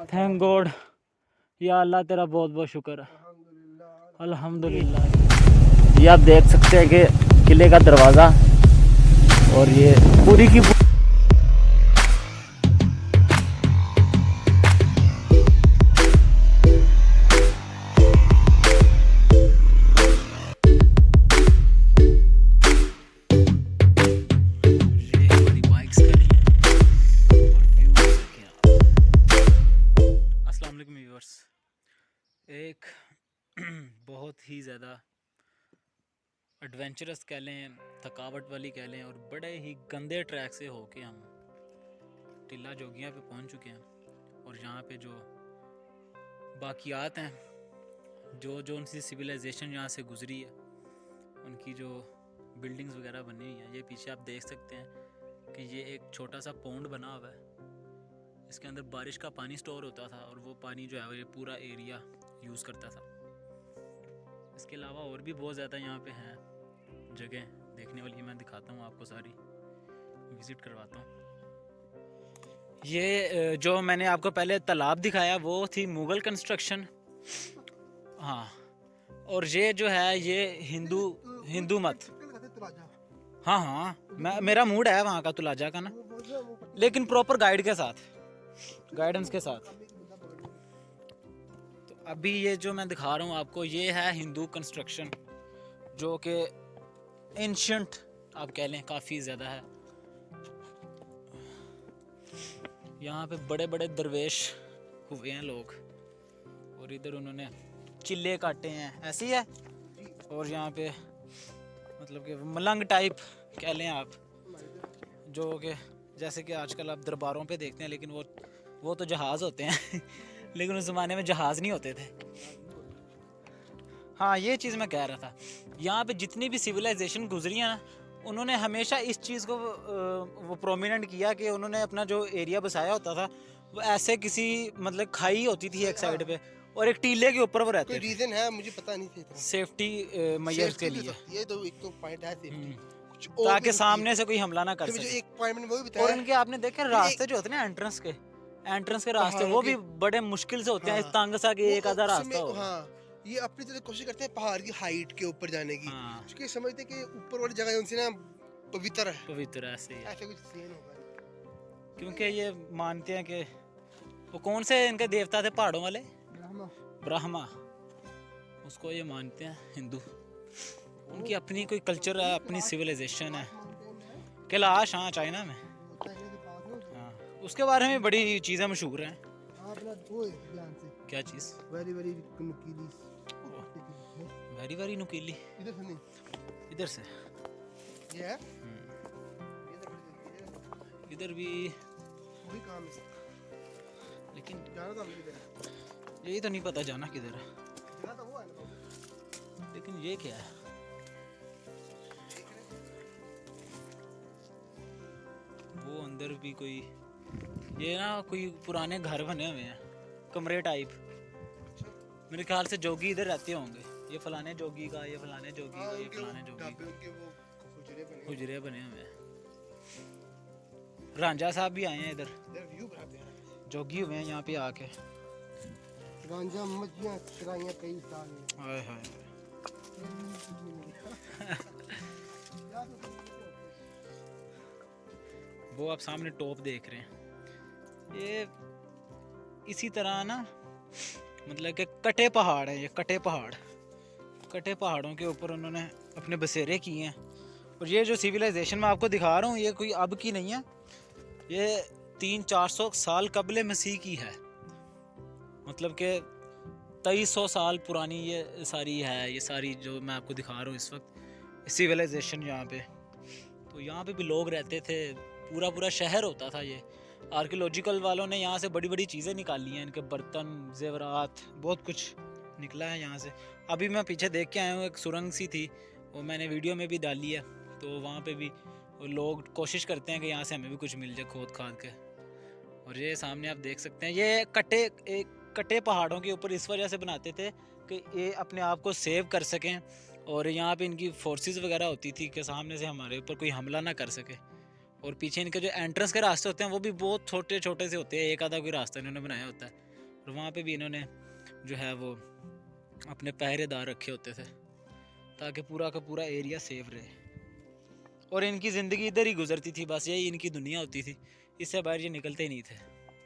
Thank God, या अल्लाह तेरा बहुत बहुत शुक्र है, अल्हम्दुलिल्लाह। ये आप देख सकते हैं कि किले का दरवाज़ा, और ये पूरी की एक बहुत ही ज़्यादा एडवेंचरस कह लें, थकावट वाली कह लें, और बड़े ही गंदे ट्रैक से होके हम टिल्ला जोगियाँ पे पहुंच चुके हैं। और यहाँ पे जो बाकियात हैं, जो जो उनकी सिविलाइजेशन यहाँ से गुजरी है, उनकी जो बिल्डिंग्स वगैरह बनी हुई हैं, ये पीछे आप देख सकते हैं कि ये एक छोटा सा पौंड बना हुआ है। इसके अंदर बारिश का पानी स्टोर होता था, और वो पानी जो है ये पूरा एरिया यूज़ करता था। इसके अलावा और भी बहुत ज़्यादा यहाँ पे हैं जगह देखने वाली, मैं दिखाता हूँ आपको, सारी विज़िट करवाता हूँ। ये जो मैंने आपको पहले तालाब दिखाया वो थी मुग़ल कंस्ट्रक्शन, हाँ। और ये जो है ये हिंदू मत, हाँ हाँ, मेरा मूड है वहाँ का तुलाजा का ना, लेकिन प्रॉपर गाइड के साथ, गाइडेंस के साथ। तो अभी ये जो मैं दिखा रहा हूँ आपको, ये है हिंदू कंस्ट्रक्शन, जो कि एंशियंट आप कह लें, काफ़ी ज़्यादा है। यहाँ पे बड़े बड़े दरवेश हुए हैं लोग, और इधर उन्होंने चिल्ले काटे हैं, ऐसे ही है। और यहाँ पे मतलब कि मलंग टाइप कह लें आप, जो कि जैसे कि आजकल आप दरबारों पे देखते हैं, लेकिन वो तो जहाज़ होते हैं लेकिन उस ज़माने में जहाज़ नहीं होते थे। हाँ, ये चीज़ मैं कह रहा था, यहाँ पे जितनी भी सिविलाइजेशन गुजरी है ना, उन्होंने हमेशा इस चीज़ को वो प्रोमिनेंट किया कि उन्होंने अपना जो एरिया बसाया होता था वो ऐसे किसी मतलब खाई होती थी एक साइड पे, और एक टीले के ऊपर वो रहते थे। रीजन है मुझे पता नहीं था, सेफ्टी मेजर्स के लिए, ये तो एक तो पॉइंट है सेफ्टी, ताकि सामने से कोई हमला ना कर सके। एक पॉइंट मैंने वो भी बताया। और इनके आपने देखे रास्ते जो होते हैं ना, एंट्रेंस के रास्ते, वो भी बड़े मुश्किल से होते हैं, तंग सा कि एक आधा रास्ता हो। हाँ, ये अपनी तरह कोशिश करते हैं पहाड़ की हाइट के ऊपर जाने की, क्योंकि समझते हैं कि ऊपर वाली जगह उनसे ना पवित्र है, पवित्र ऐसे ही, ऐसा कुछ सीन होगा। क्योंकि ये मानते हैं कि वो कौन से इनके देवता थे पहाड़ों वाले, ब्रह्मा, उसको ये मानते हैं हिंदू। उनकी अपनी कोई कल्चर है, अपनी सिविलाइजेशन है। कैलाश, हाँ, चाइना में, हाँ, उसके बारे में बड़ी चीज़ें मशहूर हैं। क्या चीज़? वेरी वेरी नुकीली, वेरी वेरी नुकीली, इधर से नहीं, इधर से ये है, इधर भी वही काम है, लेकिन जाना तो हमने किधर है, यही तो नहीं पता जाना किधर है, जाना तो वो है ना, लेकिन ये क्या है? वो अंदर भी कोई, ये ना कोई पुराने घर बने हुए हैं, कमरे टाइप। मेरे ख्याल से जोगी इधर रहते होंगे, ये फलाने जोगी का, ये फलाने जोगी का, ये फलाने जोगी का, हुजरे बने हुए हैं। रांझा साहब भी आए हैं इधर, जोगी हुए हैं यहाँ पे आके। रांझा मच्छियाँ चराइयाँ कई साल, हाय हाय वो आप सामने टॉप देख रहे हैं, ये इसी तरह ना, मतलब कि कटे पहाड़ है, ये कटे पहाड़ों के ऊपर उन्होंने अपने बसेरे किए हैं। और ये जो सिविलाइजेशन मैं आपको दिखा रहा हूँ, ये कोई अब की नहीं है, ये 300-400 साल कबले मसीह की है, मतलब कि 2300 साल पुरानी ये सारी है, ये सारी जो मैं आपको दिखा रहा हूँ इस वक्त सिविलाइजेशन यहाँ पे। तो यहाँ पे भी लोग रहते थे, पूरा शहर होता था ये। आर्कियोलॉजिकल वालों ने यहाँ से बड़ी बड़ी चीज़ें निकाली हैं, इनके बर्तन, जेवरात, बहुत कुछ निकला है यहाँ से। अभी मैं पीछे देख के आया हूँ, एक सुरंग सी थी, वो मैंने वीडियो में भी डाली है, तो वहाँ पे भी लोग कोशिश करते हैं कि यहाँ से हमें भी कुछ मिल जाए खोद खाद के। और ये सामने आप देख सकते हैं, ये कटे पहाड़ों के ऊपर इस वजह से बनाते थे कि ये अपने आप को सेव कर सकें, और यहाँ पे इनकी फोर्सेस वगैरह होती थी कि सामने से हमारे ऊपर कोई हमला ना कर सके। और पीछे इनके जो एंट्रेंस के रास्ते होते हैं वो भी बहुत छोटे छोटे से होते हैं, एक आधा कोई रास्ता इन्होंने बनाया होता है। और वहाँ पे भी इन्होंने जो है वो अपने पहरेदार रखे होते थे ताकि पूरा का पूरा एरिया सेफ रहे। और इनकी ज़िंदगी इधर ही गुजरती थी, बस यही इनकी दुनिया होती थी, इससे बाहर ये निकलते ही नहीं थे।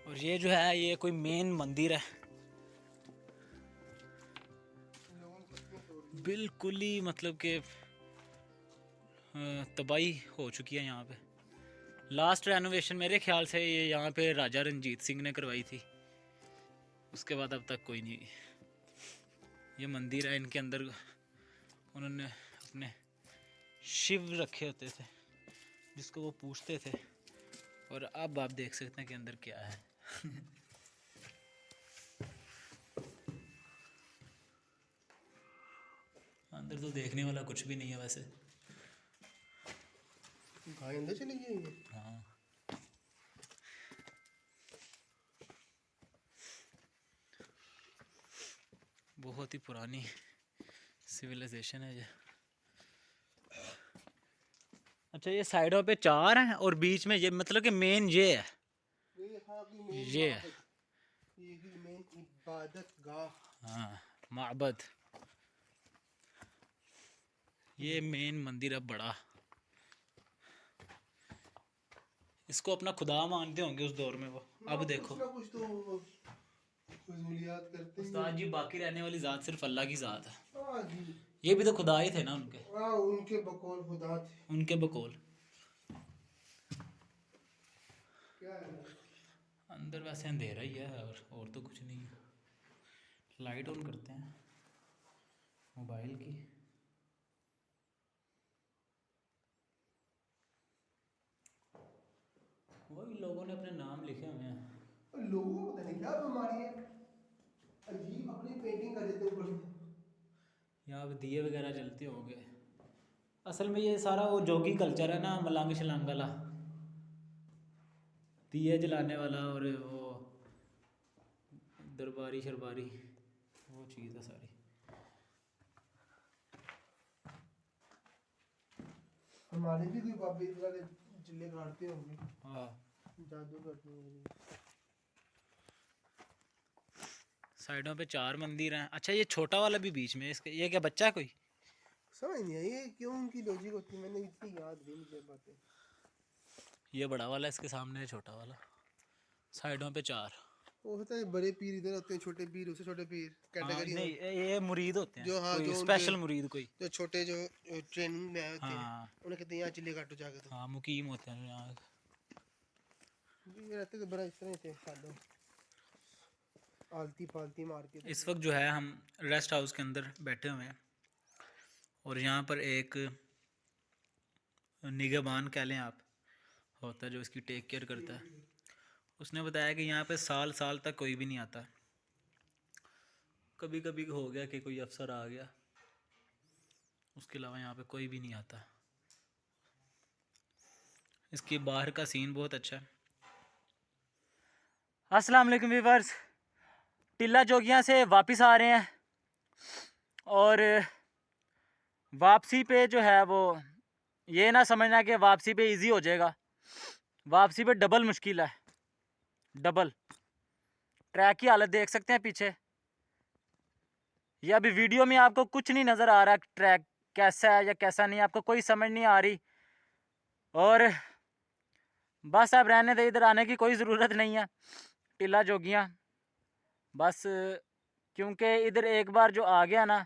और ये जो है ये कोई मेन मंदिर है, बिल्कुल ही मतलब कि तबाही हो चुकी है यहाँ पे। लास्ट रेनोवेशन मेरे ख्याल से ये यहाँ पे राजा रंजीत सिंह ने करवाई थी, उसके बाद अब तक कोई नहीं। ये मंदिर है, इनके अंदर उन्होंने अपने शिव रखे होते थे जिसको वो पूछते थे। और अब आप देख सकते हैं कि अंदर क्या है। अंदर तो देखने वाला कुछ भी नहीं है वैसे। गाय अंदर चली गई है। हाँ, बहुत ही पुरानी सिविलाइजेशन है ये। अच्छा, ये साइडों पे 4 हैं और बीच में ये मतलब कि मेन ये है, ये है। ये की मेन इबादत गाह। हाँ, माबद। ये मेन मंदिर है बड़ा, इसको अपना खुदा मानते होंगे उस दौर में वो। अब देखो कुछ तो फजूलियात करते हैं। उस्ताद जी, बाकी रहने वाली ज़ात सिर्फ अल्लाह की ज़ात है। हाँ जी, ये भी तो खुदा ही थे ना उनके, हाँ उनके बकौल खुदा थे। उनके बकौल। क्या है? अंदर वैसे अंधेरा ही है और तो कुछ नहीं है। लाइट ऑन करते हैं मोबाइल की। वही लोगों ने अपने नाम लिखे हुए हैं। लोगों को पता नहीं क्या बीमारी है, अजीब अपनी पेंटिंग कर देते ऊपर से। यहाँ पे दिए वगैरह जलते होंगे। असल में ये सारा वो जोगी कल्चर है ना, मलंग शलंग वाला, दिए जलाने वाला और वो दरबारी शरबारी, वो चीज़ है सारी। हमारे भी कोई बाबे इस वाले चिल्ले काटते होंगे, हाँ, जादू करते होंगे। साइडों पे 4 मंदिर हैं। अच्छा, ये छोटा वाला भी बीच में, इसके ये क्या बच्चा है कोई? समझ नहीं आई ये क्यों उनकी लॉजिक होती है, मैंने इतनी याद नहीं मुझे बातें। ये बड़ा वाला, इसके सामने है छोटा वाला, साइडों पे 4। वो होता है बड़े पीर इधर होते हैं, छोटे पीर उससे छोटे पीर हाँ, कैटेगरी नहीं ये मुरीद होते हैं जो, हाँ, कोई जो स्पेशल मुरीद कोई। जो छोटे जो ट्रेनिंग में आए होते हैं, हाँ, उन्हें कहते हैं यहाँ चिल्ले काटो जाके। तो हाँ, मुकीम होते हैं यहाँ। ये रहते तो बड़ा इस तरह थे, सालों आलती पालती मार के। इस वक्त जो है हम रेस्ट हाउस के अंदर बैठे हुए हैं और यहाँ पर एक निगहबान कह लें आप होता है जो इसकी टेक केयर करता है। उसने बताया कि यहाँ पे साल साल तक कोई भी नहीं आता, कभी कभी हो गया कि कोई अफसर आ गया, उसके अलावा यहाँ पे कोई भी नहीं आता। इसकी बाहर का सीन बहुत अच्छा है। अस्सलाम वालेकुम व्यूअर्स, टिल्ला जोगियाँ से वापस आ रहे हैं और वापसी पे जो है वो ये ना समझना कि वापसी पे इजी हो जाएगा, वापसी पे डबल मुश्किल है, डबल। ट्रैक की हालत देख सकते हैं पीछे, ये अभी वीडियो में आपको कुछ नहीं नज़र आ रहा ट्रैक कैसा है या कैसा नहीं, आपको कोई समझ नहीं आ रही। और बस अब रहने दे, इधर आने की कोई ज़रूरत नहीं है टिल्ला जोगियाँ, बस क्योंकि इधर एक बार जो आ गया ना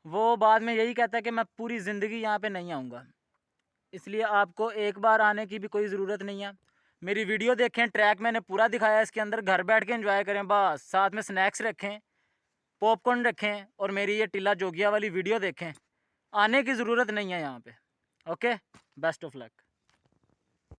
वो बाद में यही कहता है कि मैं पूरी ज़िंदगी यहाँ पे नहीं आऊँगा। इसलिए आपको एक बार आने की भी कोई ज़रूरत नहीं है। मेरी वीडियो देखें, ट्रैक मैंने पूरा दिखाया है, इसके अंदर घर बैठ के एंजॉय करें, बस साथ में स्नैक्स रखें, पॉपकॉर्न रखें और मेरी ये टिल्ला जोगिया वाली वीडियो देखें। आने की ज़रूरत नहीं है यहाँ पे। Okay, best of luck.